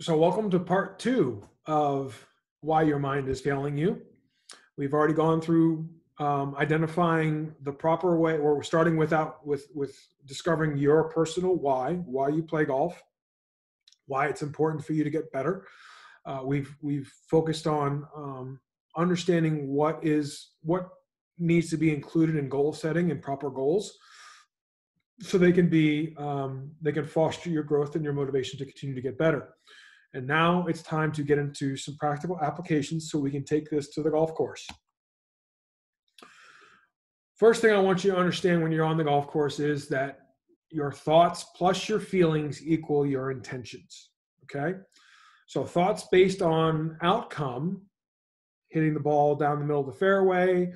So, welcome to part two of why your mind is failing you. We've already gone through identifying the proper way, or we're starting with discovering your personal why you play golf, why it's important for you to get better. We've focused on understanding what needs to be included in goal setting and proper goals, so they can foster your growth and your motivation to continue to get better. And now it's time to get into some practical applications so we can take this to the golf course. First thing I want you to understand when you're on the golf course is that your thoughts plus your feelings equal your intentions, okay? So thoughts based on outcome, hitting the ball down the middle of the fairway,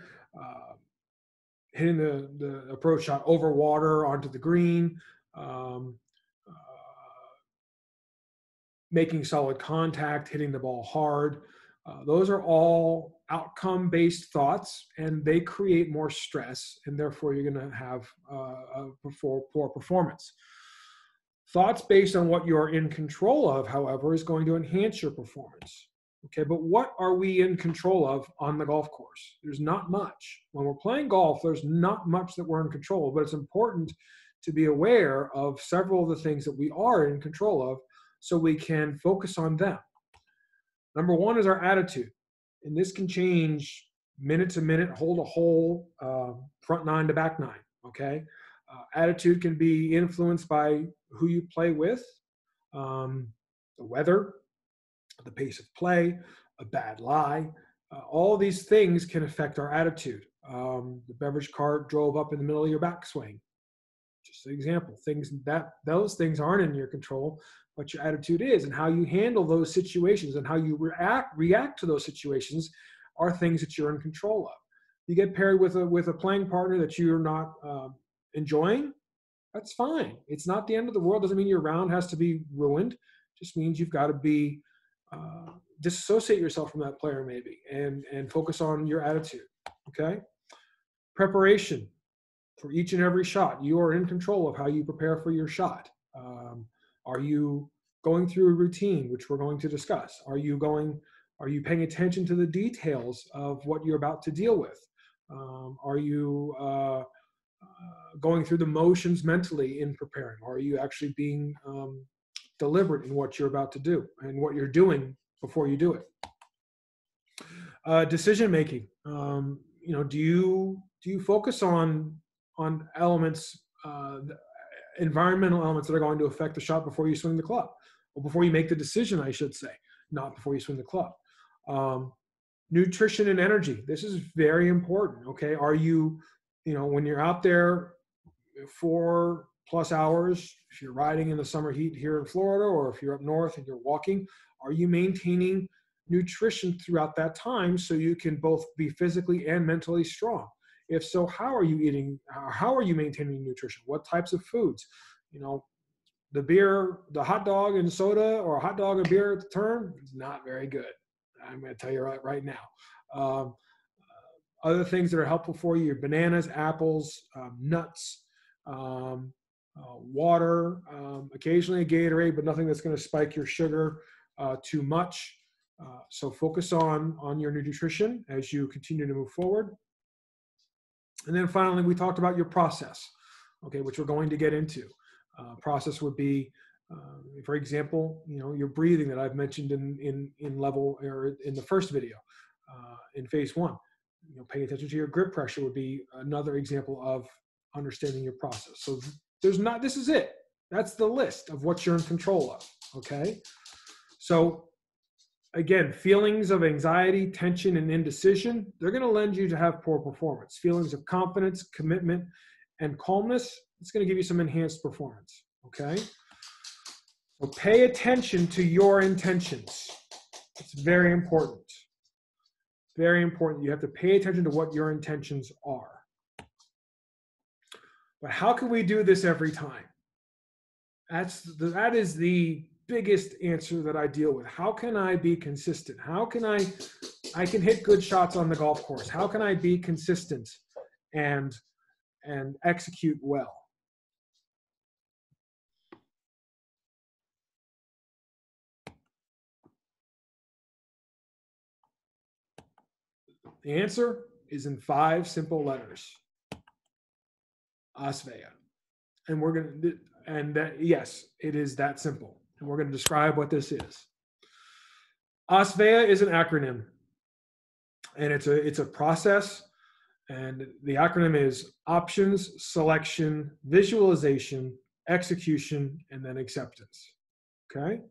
hitting the approach shot over water onto the green, making solid contact, hitting the ball hard. Those are all outcome-based thoughts, and they create more stress, and therefore you're going to have a poor performance. Thoughts based on what you're in control of, however, is going to enhance your performance. Okay, but what are we in control of on the golf course? There's not much. When we're playing golf, there's not much that we're in control of, but it's important to be aware of several of the things that we are in control of, so we can focus on them. Number one is our attitude. And this can change minute to minute, hole to hole, front nine to back nine, okay? Attitude can be influenced by who you play with, the weather, the pace of play, a bad lie. All these things can affect our attitude. The beverage cart drove up in the middle of your backswing. Just an example. Those things aren't in your control, but your attitude is, and how you handle those situations and how you react to those situations are things that you're in control of. You get paired with a playing partner that you're not enjoying, that's fine. It's not the end of the world. Doesn't mean your round has to be ruined. Just means you've got to be disassociate yourself from that player maybe and focus on your attitude. Okay. Preparation for each and every shot. You are in control of how you prepare for your shot. Are you going through a routine, which we're going to discuss? Are you paying attention to the details of what you're about to deal with? Are you going through the motions mentally in preparing? Or are you actually being deliberate in what you're about to do and what you're doing before you do it? Decision making. Do you focus on elements, environmental elements that are going to affect the shot before you swing the club, or before you make the decision, I should say, not before you swing the club? Nutrition and energy. This is very important. Okay, are you, when you're out there 4+ hours, if you're riding in the summer heat here in Florida, or if you're up north and you're walking, are you maintaining nutrition throughout that time so you can both be physically and mentally strong? If so, how are you eating? How are you maintaining nutrition? What types of foods? The beer, the hot dog and soda, or hot dog and beer at the turn is not very good. I'm going to tell you right now. Other things that are helpful for you: bananas, apples, nuts, water, occasionally a Gatorade, but nothing that's going to spike your sugar too much. So focus on your nutrition as you continue to move forward. And then finally, we talked about your process, okay, which we're going to get into. Process would be, for example, your breathing that I've mentioned in level, or in the first video, in phase one. Paying attention to your grip pressure would be another example of understanding your process. So this is it. That's the list of what you're in control of, okay? So again, feelings of anxiety, tension, and indecision, they're going to lend you to have poor performance. Feelings of confidence, commitment, and calmness, it's going to give you some enhanced performance, okay? So pay attention to your intentions. It's very important. Very important. You have to pay attention to what your intentions are. But how can we do this every time? That is the biggest answer that I deal with. How can I be consistent? How can I can hit good shots on the golf course? How can I be consistent and execute well? The answer is in 5 simple letters. Asveya. And we're going to, and that, yes, it is that simple. And we're going to describe what this is. Asveya is an acronym, and it's a process. And the acronym is options, selection, visualization, execution, and then acceptance. Okay?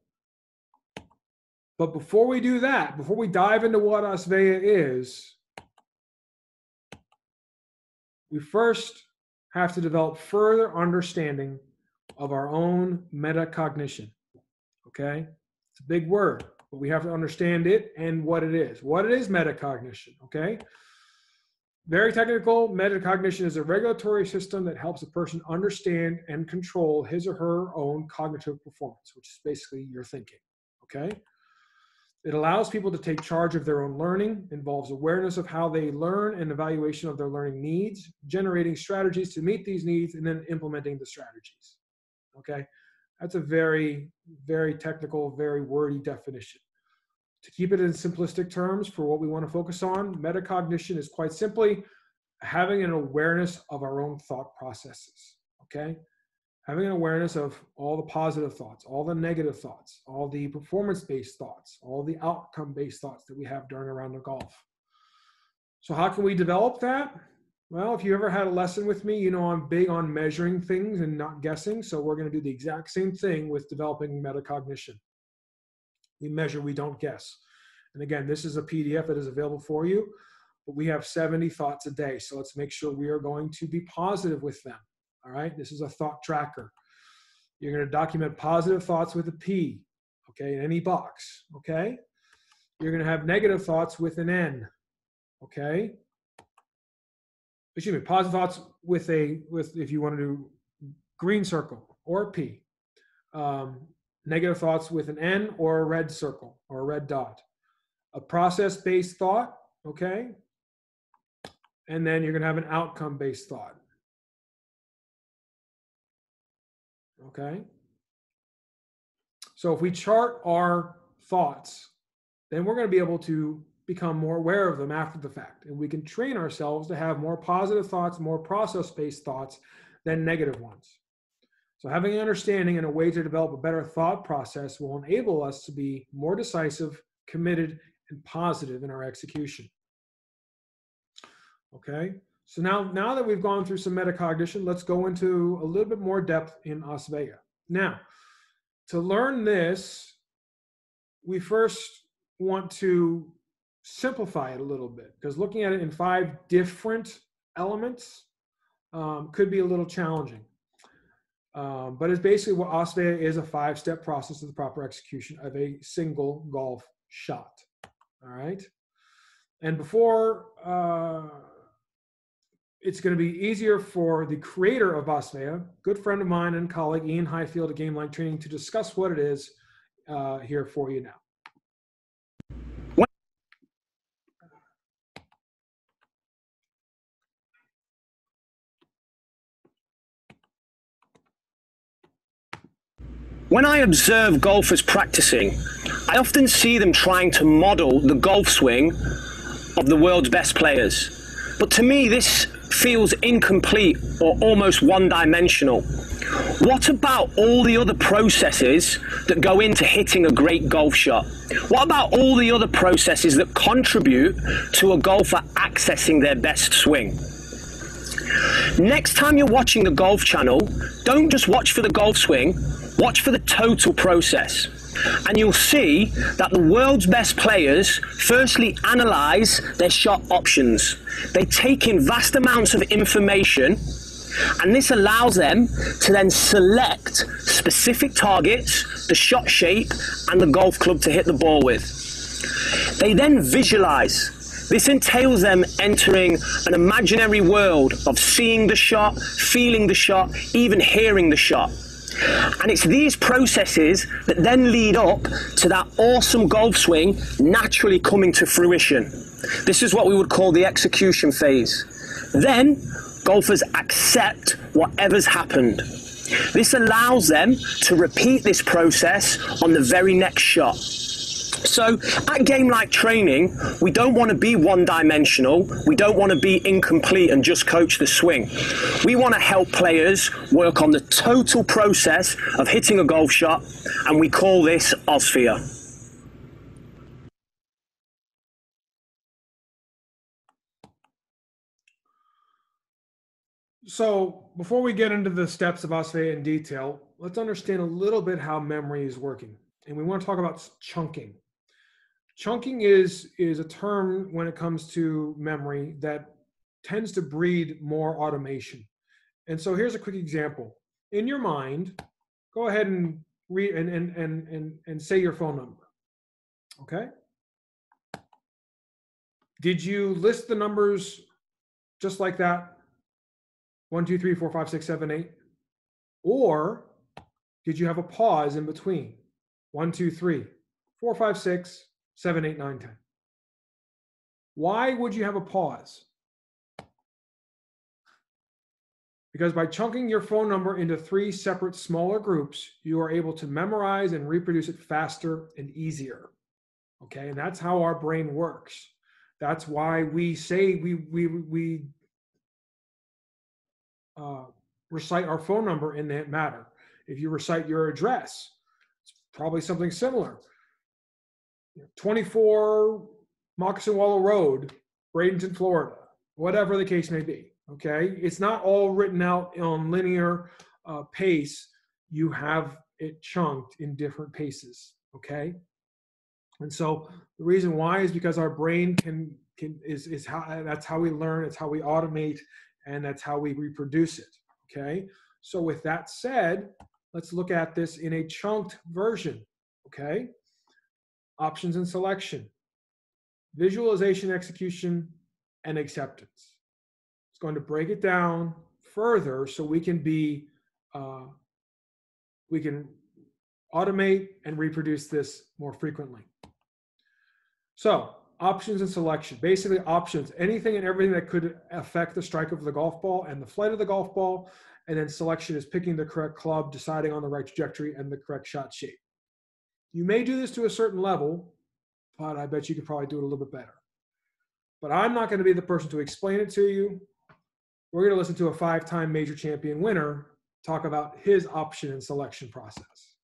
But before we do that, before we dive into what Asveya is, we first have to develop further understanding of our own metacognition. Okay? It's a big word, but we have to understand it and what it is. What is metacognition? Okay? Very technical. Metacognition is a regulatory system that helps a person understand and control his or her own cognitive performance, which is basically your thinking. Okay? It allows people to take charge of their own learning, involves awareness of how they learn and evaluation of their learning needs, generating strategies to meet these needs, and then implementing the strategies. Okay? That's a very, very technical, very wordy definition. To keep it in simplistic terms for what we want to focus on, metacognition is quite simply having an awareness of our own thought processes. Okay? Having an awareness of all the positive thoughts, all the negative thoughts, all the performance-based thoughts, all the outcome-based thoughts that we have during a round of golf. So how can we develop that? Well, if you ever had a lesson with me, you know I'm big on measuring things and not guessing. So we're going to do the exact same thing with developing metacognition. We measure, we don't guess. And again, this is a PDF that is available for you, but we have 70 thoughts a day. So let's make sure we are going to be positive with them. All right, this is a thought tracker. You're going to document positive thoughts with a P, okay, in any box, okay? You're going to have negative thoughts with an N, okay? Excuse me, positive thoughts with if you want to do green circle or a P. Negative thoughts with an N or a red circle or a red dot. A process-based thought, okay? And then you're going to have an outcome-based thought. Okay? So if we chart our thoughts, then we're going to be able to become more aware of them after the fact. And we can train ourselves to have more positive thoughts, more process-based thoughts than negative ones. So having an understanding and a way to develop a better thought process will enable us to be more decisive, committed, and positive in our execution. Okay? So now that we've gone through some metacognition, let's go into a little bit more depth in Asveya. Now, to learn this, we first want to simplify it a little bit, because looking at it in 5 different elements could be a little challenging. But it's basically what Asveya is, a 5-step process of the proper execution of a single golf shot. All right? And before it's going to be easier for the creator of Asveya, good friend of mine and colleague Ian Highfield at Game Line Training, to discuss what it is here for you now. When I observe golfers practicing, I often see them trying to model the golf swing of the world's best players. But to me, this feels incomplete or almost one-dimensional. What about all the other processes that go into hitting a great golf shot? What about all the other processes that contribute to a golfer accessing their best swing? Next time you're watching the Golf Channel, don't just watch for the golf swing, watch for the total process. And you'll see that the world's best players firstly analyze their shot options. They take in vast amounts of information, and this allows them to then select specific targets, the shot shape, and the golf club to hit the ball with. They then visualize. This entails them entering an imaginary world of seeing the shot, feeling the shot, even hearing the shot. And it's these processes that then lead up to that awesome golf swing naturally coming to fruition. This is what we would call the execution phase. Then, golfers accept whatever's happened. This allows them to repeat this process on the very next shot. So at Game Like Training, we don't want to be one-dimensional. We don't want to be incomplete and just coach the swing. We want to help players work on the total process of hitting a golf shot, and we call this Osphere. So before we get into the steps of Osphere in detail, let's understand a little bit how memory is working. And we want to talk about chunking. Chunking is a term when it comes to memory that tends to breed more automation. And so here's a quick example. In your mind, go ahead and read and say your phone number. Okay? Did you list the numbers just like that? 1, 2, 3, 4, 5, 6, 7, 8? Or did you have a pause in between? 1, 2, 3, 4, 5, 6, 7, 8, 9, 10. Why would you have a pause? Because by chunking your phone number into 3 separate smaller groups, you are able to memorize and reproduce it faster and easier. Okay, and that's how our brain works. That's why we say we recite our phone number in that matter. If you recite your address, it's probably something similar. 24 Moccasin Wallow Road, Bradenton, Florida, whatever the case may be. Okay, it's not all written out on linear pace. You have it chunked in different paces. Okay, and so the reason why is because our brain is how that's how we learn. It's how we automate, and that's how we reproduce it. Okay, so with that said, let's look at this in a chunked version. Okay. Options and selection, visualization, execution, and acceptance. It's going to break it down further so we can automate and reproduce this more frequently. So options and selection, basically options, anything and everything that could affect the strike of the golf ball and the flight of the golf ball. And then selection is picking the correct club, deciding on the right trajectory and the correct shot shape. You may do this to a certain level, but I bet you could probably do it a little bit better. But I'm not going to be the person to explain it to you. We're going to listen to a 5-time major champion winner talk about his option and selection process.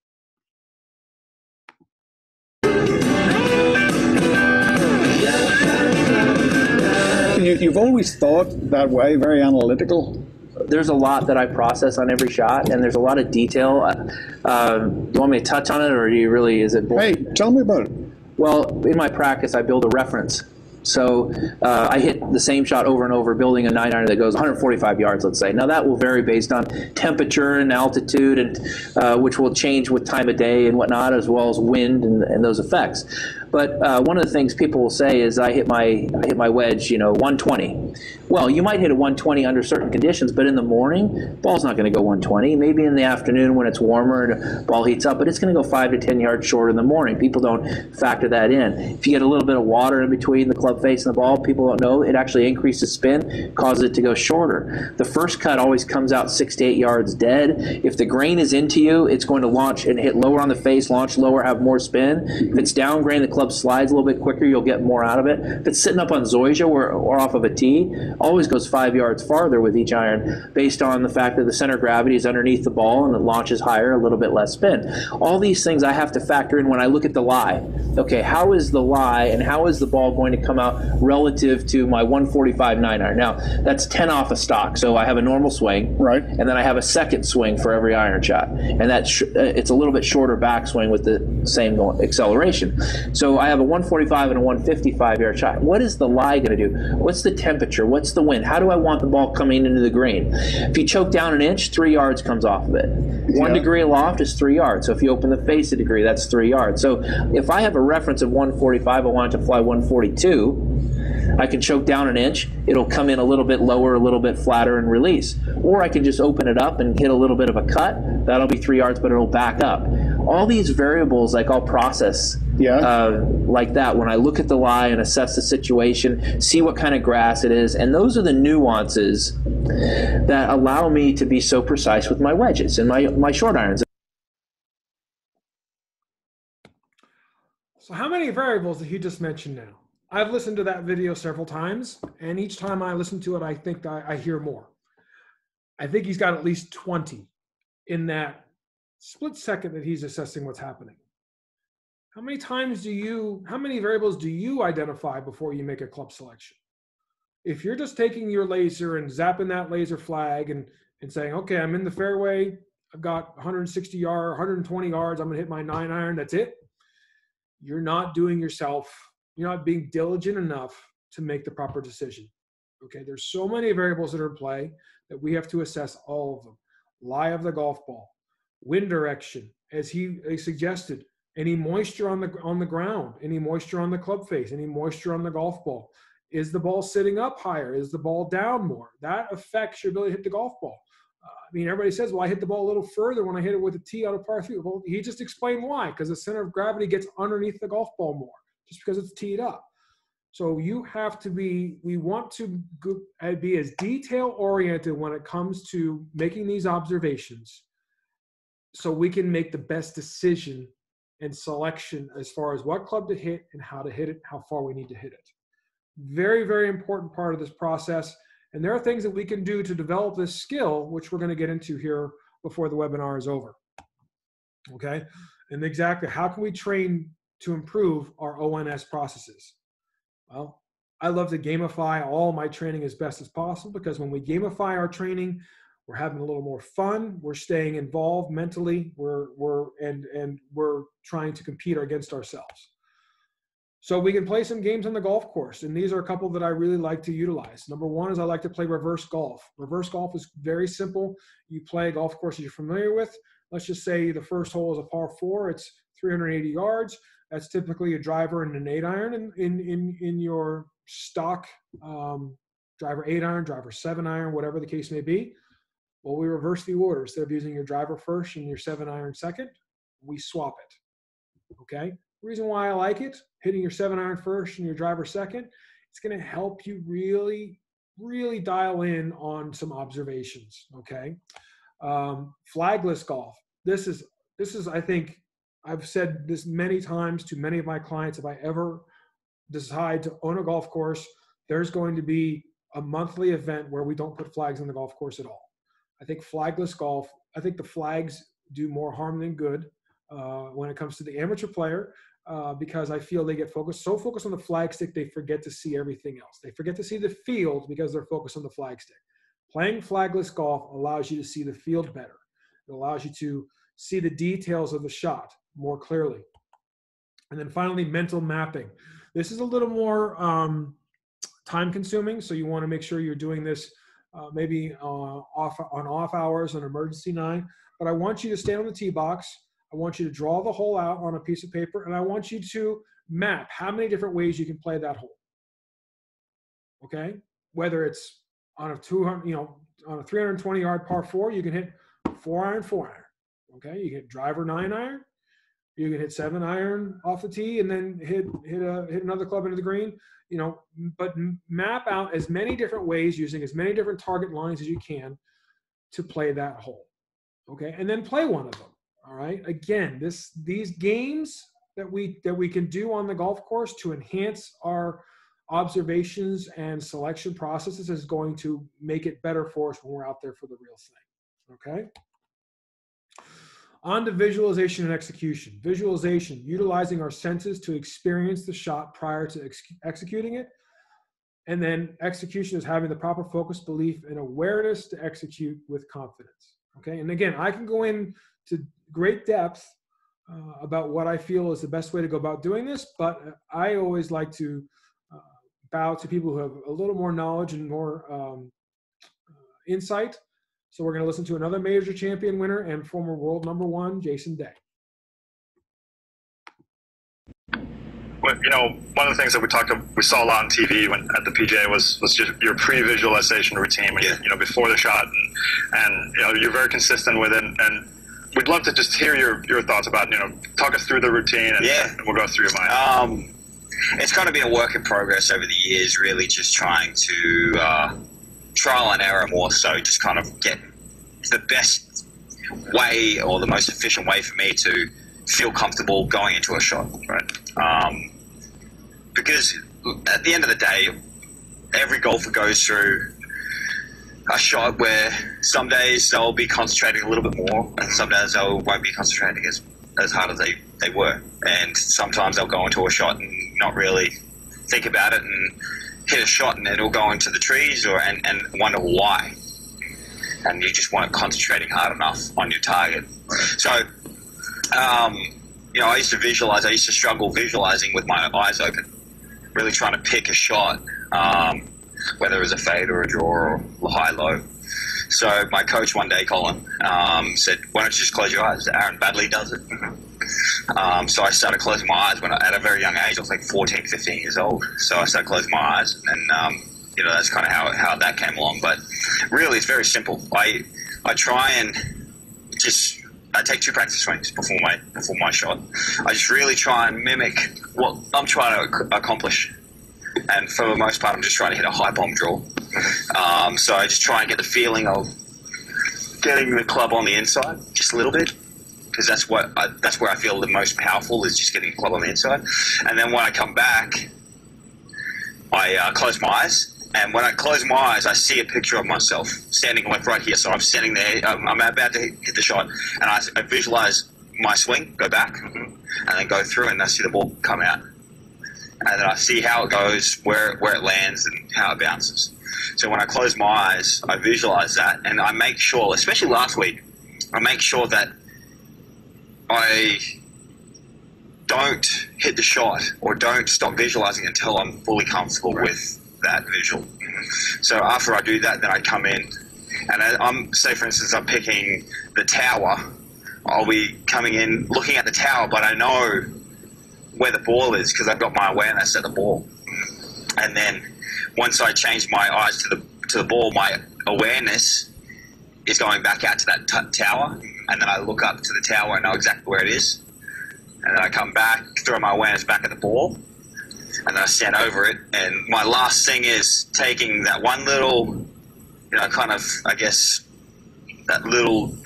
You've always thought that way, very analytical. There's a lot that I process on every shot, and there's a lot of detail. Do you want me to touch on it, or do you really, is it boring? Hey, tell me about it. Well, in my practice, I build a reference. So I hit the same shot over and over, building a 9-iron that goes 145 yards, let's say. Now that will vary based on temperature and altitude, and which will change with time of day and whatnot, as well as wind and those effects. But one of the things people will say is I hit my wedge, 120. Well, you might hit a 120 under certain conditions, but in the morning, ball's not going to go 120. Maybe in the afternoon when it's warmer and the ball heats up, but it's going to go 5 to 10 yards short in the morning. People don't factor that in. If you get a little bit of water in between the club face and the ball, people don't know, it actually increases spin, causes it to go shorter. The first cut always comes out 6 to 8 yards dead. If the grain is into you, it's going to launch and hit lower on the face, launch lower, have more spin. If it's down grain, the club slides a little bit quicker, you'll get more out of it. If it's sitting up on zoysia or off of a tee, always goes 5 yards farther with each iron based on the fact that the center of gravity is underneath the ball and it launches higher, a little bit less spin. All these things I have to factor in when I look at the lie. Okay, how is the lie and how is the ball going to come out relative to my 145 9-iron? Now, that's 10 off a stock, so I have a normal swing, right, and then I have a second swing for every iron shot, and that's it's a little bit shorter backswing with the same acceleration. So I have a 145 and a 155 yard shot. What is the lie going to do? What's the temperature? What's the wind? How do I want the ball coming into the green? If you choke down an inch, 3 yards comes off of it. 1 degree aloft is 3 yards. So if you open the face a degree, that's 3 yards. So if I have a reference of 145, I want it to fly 142, I can choke down an inch. It'll come in a little bit lower, a little bit flatter, and release. Or I can just open it up and hit a little bit of a cut. That'll be 3 yards, but it'll back up. All these variables, like I'll process like that when I look at the lie and assess the situation, see what kind of grass it is, and those are the nuances that allow me to be so precise with my wedges and my short irons. So how many variables did he just mention now? I've listened to that video several times, and each time I listen to it, I think I hear more. I think he's got at least 20 in that split second that he's assessing what's happening. How many variables do you identify before you make a club selection? If you're just taking your laser and zapping that laser flag and saying, okay, I'm in the fairway, I've got 160 yards, 120 yards, I'm gonna hit my 9-iron, that's it. You're not being diligent enough to make the proper decision. Okay, there's so many variables that are in play that we have to assess all of them. Lie of the golf ball, wind direction, as he suggested, any moisture on the ground, any moisture on the club face, any moisture on the golf ball. Is the ball sitting up higher? Is the ball down more? That affects your ability to hit the golf ball. Everybody says, well, I hit the ball a little further when I hit it with a tee out of par 3. Well, he just explained why, because the center of gravity gets underneath the golf ball more, just because it's teed up. So you have to we want to be as detail-oriented when it comes to making these observations so we can make the best decision and selection as far as what club to hit and how to hit it, how far we need to hit it. Very, very important part of this process. And there are things that we can do to develop this skill, which we're going to get into here before the webinar is over. Okay? And exactly how can we train to improve our ONS processes? Well, I love to gamify all my training as best as possible, because when we gamify our training, we're having a little more fun. We're staying involved mentally. We're trying to compete against ourselves. So we can play some games on the golf course, and these are a couple that I really like to utilize. Number one is I like to play reverse golf. Reverse golf is very simple. You play a golf course that you're familiar with. Let's just say the first hole is a par 4. It's 380 yards. That's typically a driver and an 8-iron in your stock driver 8-iron, driver 7-iron, whatever the case may be. Well, we reverse the order. Instead of using your driver first and your 7-iron second, we swap it. Okay? The reason why I like it, hitting your 7-iron first and your driver second, it's going to help you really, really dial in on some observations. Okay? Flagless golf. This is, I think, I've said this many times to many of my clients. If I ever decide to own a golf course, there's going to be a monthly event where we don't put flags on the golf course at all. I think flagless golf, I think the flags do more harm than good when it comes to the amateur player, because I feel they get so focused on the flag stick, they forget to see everything else. They forget to see the field because they're focused on the flag stick. Playing flagless golf allows you to see the field better. It allows you to see the details of the shot more clearly. And then finally, mental mapping. This is a little more time consuming, so you want to make sure you're doing this maybe off hours on emergency 9. But I want you to stand on the tee box. I want you to draw the hole out on a piece of paper, and I want you to map how many different ways you can play that hole. Okay, whether it's on a 320-yard par 4, you can hit 4-iron, 4-iron. Okay, you can hit driver 9-iron. You can hit 7-iron off the tee and then hit another club into the green. But map out as many different ways using as many different target lines as you can to play that hole. Okay, and then play one of them. All right. Again, these games that we can do on the golf course to enhance our observations and selection processes is going to make it better for us when we're out there for the real thing. Okay. On to visualization and execution. Visualization, utilizing our senses to experience the shot prior to executing it. And then execution is having the proper focus, belief, and awareness to execute with confidence. Okay. And again, I can go into great depth about what I feel is the best way to go about doing this, but I always like to bow to people who have a little more knowledge and more insight. So we're going to listen to another major champion winner and former world #1, Jason Day. Well, one of the things that we saw a lot on TV at the PGA was just your pre-visualization routine when before the shot, and you're very consistent with it, and we'd love to just hear your thoughts about talk us through the routine, and we'll go through your mind. It's kind of been a work in progress over the years, really just trying to trial and error more so, just kind of get the best way or the most efficient way for me to feel comfortable going into a shot. Right. Because at the end of the day, every golfer goes through a shot where some days they'll be concentrating a little bit more, and some days they won't be concentrating as hard as they were. And sometimes they'll go into a shot and not really think about it and hit a shot, and it'll go into the trees and wonder why. And you just weren't concentrating hard enough on your target. So, I used to visualize. I used to struggle visualizing with my eyes open, really trying to pick a shot, whether it was a fade or a draw or high-low. So my coach one day, Colin, said, "Why don't you just close your eyes? Aaron Badley does it." So I started closing my eyes at a very young age. I was like 14, 15 years old. So I started closing my eyes, and that's kind of how that came along. But really, it's very simple. I try and I take 2 practice swings before my shot. I just really try and mimic what I'm trying to accomplish. And for the most part, I'm just trying to hit a high bomb draw. So I just try and get the feeling of getting the club on the inside just a little bit, because that's where I feel the most powerful, is just getting the club on the inside. And then when I come back, I close my eyes. And when I close my eyes, I see a picture of myself standing like right here. So I'm standing there. I'm about to hit the shot, and I visualize my swing, go back, and then go through, and I see the ball come out. And then I see how it goes, where it lands, and how it bounces. So when I close my eyes, I visualize that, and I make sure, especially last week, I make sure that I don't hit the shot or don't stop visualizing until I'm fully comfortable with that visual. So after I do that, then I come in, and say for instance, I'm picking the tower. I'll be coming in, looking at the tower, but I know where the ball is because I've got my awareness at the ball. And then once I change my eyes to the ball, my awareness is going back out to that tower, and then I look up to the tower and know exactly where it is. And then I come back, throw my awareness back at the ball, and then I stand over it. And my last thing is taking that one little, kind of, I guess, that little,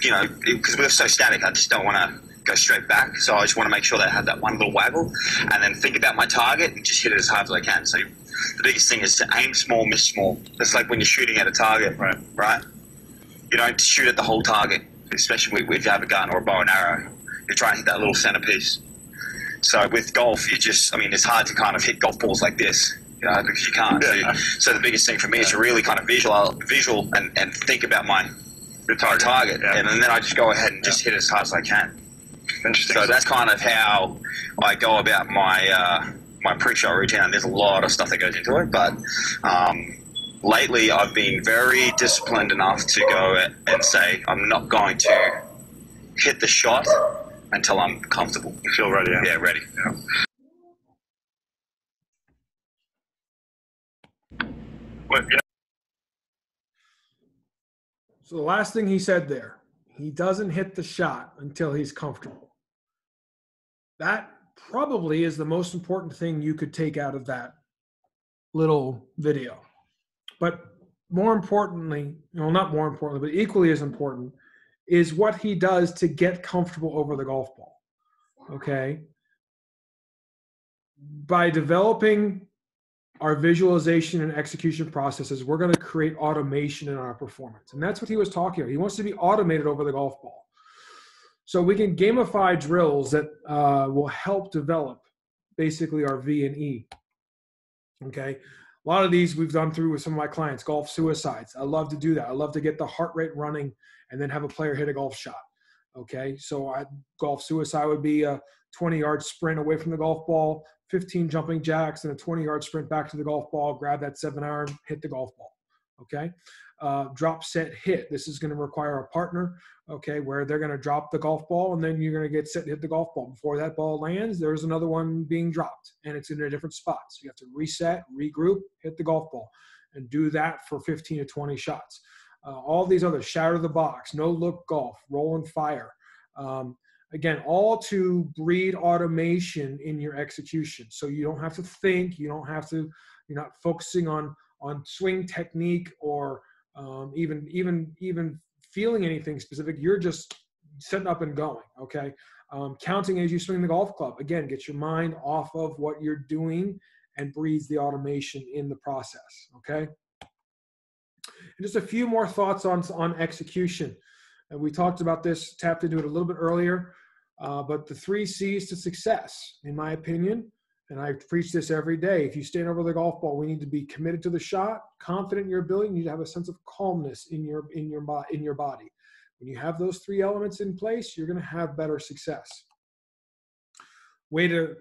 because we're so static, I just don't want to go straight back. So I just want to make sure that I have that one little waggle, and then think about my target and just hit it as hard as I can. So the biggest thing is to aim small, miss small. It's like when you're shooting at a target, right? You don't shoot at the whole target, especially if you have a gun or a bow and arrow. You're trying to hit that little centerpiece. So with golf, it's hard to kind of hit golf balls like this, because you can't. Yeah. So the biggest thing for me is to really kind of visual and think about my target. Yeah. And then I just go ahead and just hit it as hard as I can. Interesting. So that's kind of how I go about my pre-shot routine. And there's a lot of stuff that goes into it, but lately I've been very disciplined enough to go and say I'm not going to hit the shot until I'm comfortable. You feel ready? Yeah, ready. Yeah. So the last thing he said there, he doesn't hit the shot until he's comfortable. That probably is the most important thing you could take out of that little video. But more importantly, not more importantly, but equally as important, is what he does to get comfortable over the golf ball. Okay? By developing our visualization and execution processes, we're going to create automation in our performance. And that's what he was talking about. He wants to be automated over the golf ball. So we can gamify drills that will help develop basically our V and E. Okay? A lot of these we've done through with some of my clients, golf suicides. I love to do that. I love to get the heart rate running and then have a player hit a golf shot. Okay, so golf suicide would be a 20-yard sprint away from the golf ball, 15 jumping jacks, and a 20-yard sprint back to the golf ball, grab that 7-iron, hit the golf ball. Okay, drop, set, hit. This is going to require a partner, okay, where they're going to drop the golf ball, and then you're going to get set and hit the golf ball. Before that ball lands, there's another one being dropped, and it's in a different spot. So you have to reset, regroup, hit the golf ball, and do that for 15 to 20 shots. All these other shatter the box, no look golf, roll and fire. Again, all to breed automation in your execution. So you don't have to think, you're not focusing on swing technique or even feeling anything specific. You're just setting up and going. Okay. Counting as you swing the golf club. Again, get your mind off of what you're doing and breeds the automation in the process, okay? And just a few more thoughts on execution. And we talked about this, tapped into it a little bit earlier, but the 3 C's to success, in my opinion, and I preach this every day. If you stand over the golf ball, we need to be committed to the shot, confident in your ability. You need to have a sense of calmness in your body. When you have those 3 elements in place, you're going to have better success. Way to,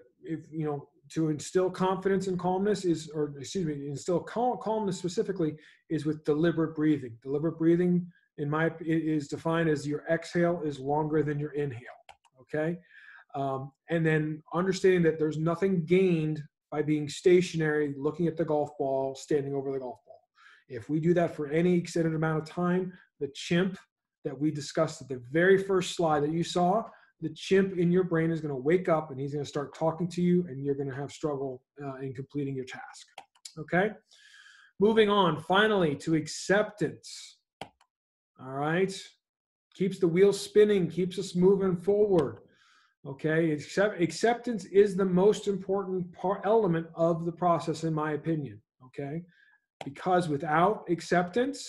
to instill confidence and calmness instill calmness specifically is with deliberate breathing. Deliberate breathing, is defined as your exhale is longer than your inhale. Okay. And then understanding that there's nothing gained by being stationary, looking at the golf ball, standing over the golf ball. If we do that for any extended amount of time, the chimp that we discussed at the very first slide that you saw, the chimp in your brain is going to wake up and he's going to start talking to you, and you're going to have struggle in completing your task. Okay. Moving on finally to acceptance. All right. Keeps the wheel spinning, keeps us moving forward. Okay, acceptance is the most important element of the process, in my opinion. Okay, because without acceptance,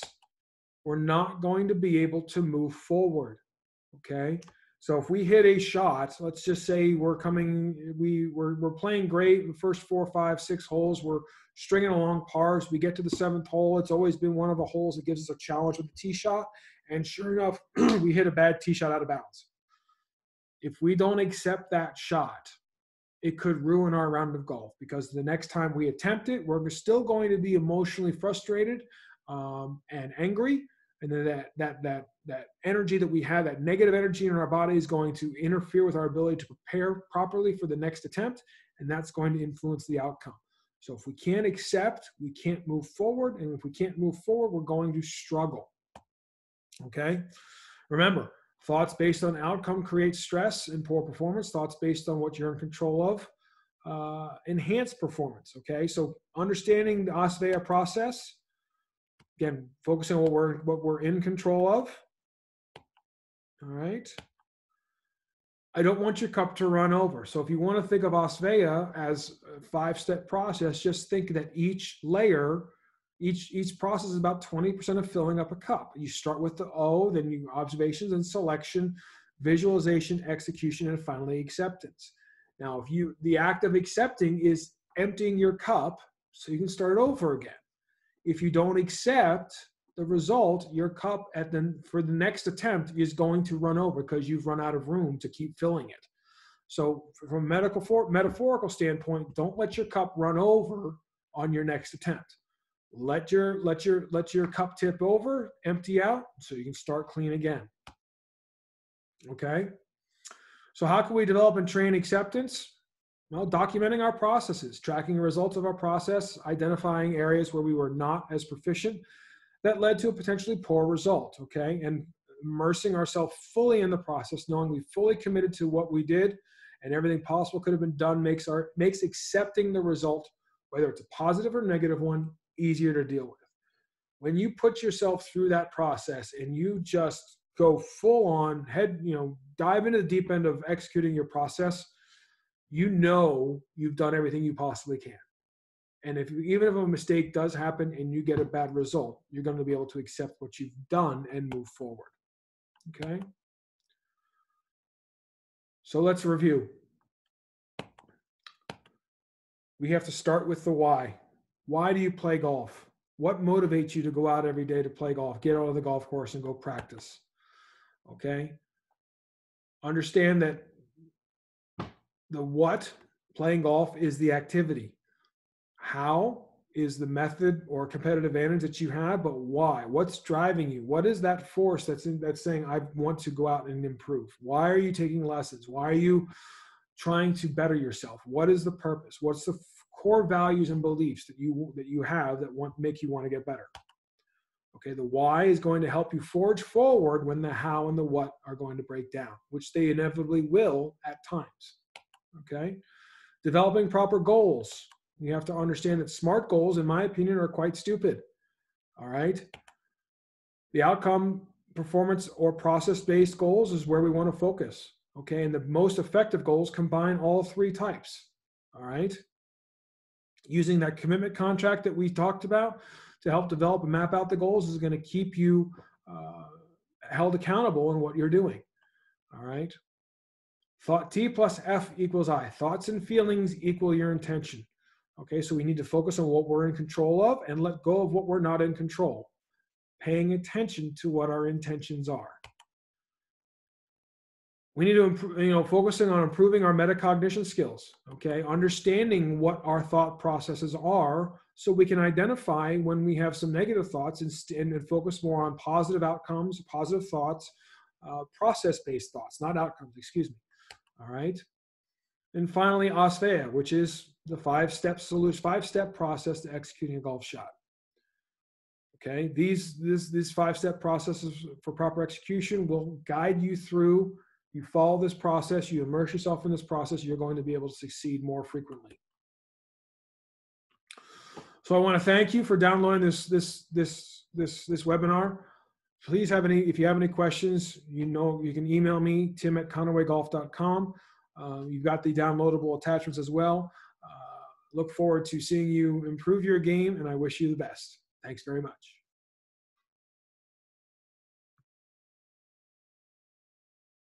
we're not going to be able to move forward. Okay, so if we hit a shot, let's just say we're playing great in the first 4, 5, 6 holes. We're stringing along pars. We get to the 7th hole. It's always been one of the holes that gives us a challenge with the tee shot. And sure enough, we hit a bad tee shot out of bounds. If we don't accept that shot, it could ruin our round of golf, because the next time we attempt it, we're still going to be emotionally frustrated and angry. And then that energy that we have, that negative energy in our body, is going to interfere with our ability to prepare properly for the next attempt. And that's going to influence the outcome. So if we can't accept, we can't move forward. And if we can't move forward, we're going to struggle. Okay? Remember, thoughts based on outcome create stress and poor performance. Thoughts based on what you're in control of enhance performance. Okay, so understanding the Asvaya process, again, focusing on what we're in control of. All right. I don't want your cup to run over. So if you want to think of Asvaya as a 5-step process, just think that each layer, each process is about 20% of filling up a cup. You start with the O, then you observations and selection, visualization, execution, and finally acceptance. Now, the act of accepting is emptying your cup so you can start over again. If you don't accept the result, your cup for the next attempt is going to run over because you've run out of room to keep filling it. So from a metaphorical standpoint, don't let your cup run over on your next attempt. Let your cup tip over, empty out, so you can start clean again. Okay? So how can we develop and train acceptance? Well, documenting our processes, tracking the results of our process, identifying areas where we were not as proficient that led to a potentially poor result, okay? And immersing ourselves fully in the process, knowing we fully committed to what we did and everything possible could have been done makes accepting the result, whether it's a positive or negative one, easier to deal with. When you put yourself through that process and you just go full on dive into the deep end of executing your process, you've done everything you possibly can. And even if a mistake does happen and you get a bad result, you're going to be able to accept what you've done and move forward. Okay? So let's review. We have to start with the why. Why do you play golf? What motivates you to go out every day to play golf, get out of the golf course and go practice? Okay? Understand that the what, playing golf, is the activity. How is the method or competitive advantage that you have, but why? What's driving you? What is that force that's saying, I want to go out and improve? Why are you taking lessons? Why are you trying to better yourself? What is the purpose? What's the core values and beliefs that you have that make you want to get better? Okay, the why is going to help you forge forward when the how and the what are going to break down, which they inevitably will at times. Okay, developing proper goals. You have to understand that smart goals, in my opinion, are quite stupid. All right. The outcome, performance, or process-based goals is where we want to focus. Okay, and the most effective goals combine all three types. All right. Using that commitment contract that we talked about to help develop and map out the goals is going to keep you held accountable in what you're doing. All right. Thought T plus F equals I. Thoughts and feelings equal your intention. Okay, so we need to focus on what we're in control of and let go of what we're not in control. Paying attention to what our intentions are. We need to, focusing on improving our metacognition skills. Okay, understanding what our thought processes are, so we can identify when we have some negative thoughts and focus more on positive outcomes, positive thoughts, process-based thoughts, not outcomes. Excuse me. All right. And finally, ASVEA, which is the five-step process to executing a golf shot. Okay, these five-step processes for proper execution will guide you through. You follow this process, you immerse yourself in this process, you're going to be able to succeed more frequently. So I want to thank you for downloading this webinar. Please if you have any questions, you can email me, tim@conawaygolf.com. You've got the downloadable attachments as well. Look forward to seeing you improve your game, and I wish you the best. Thanks very much.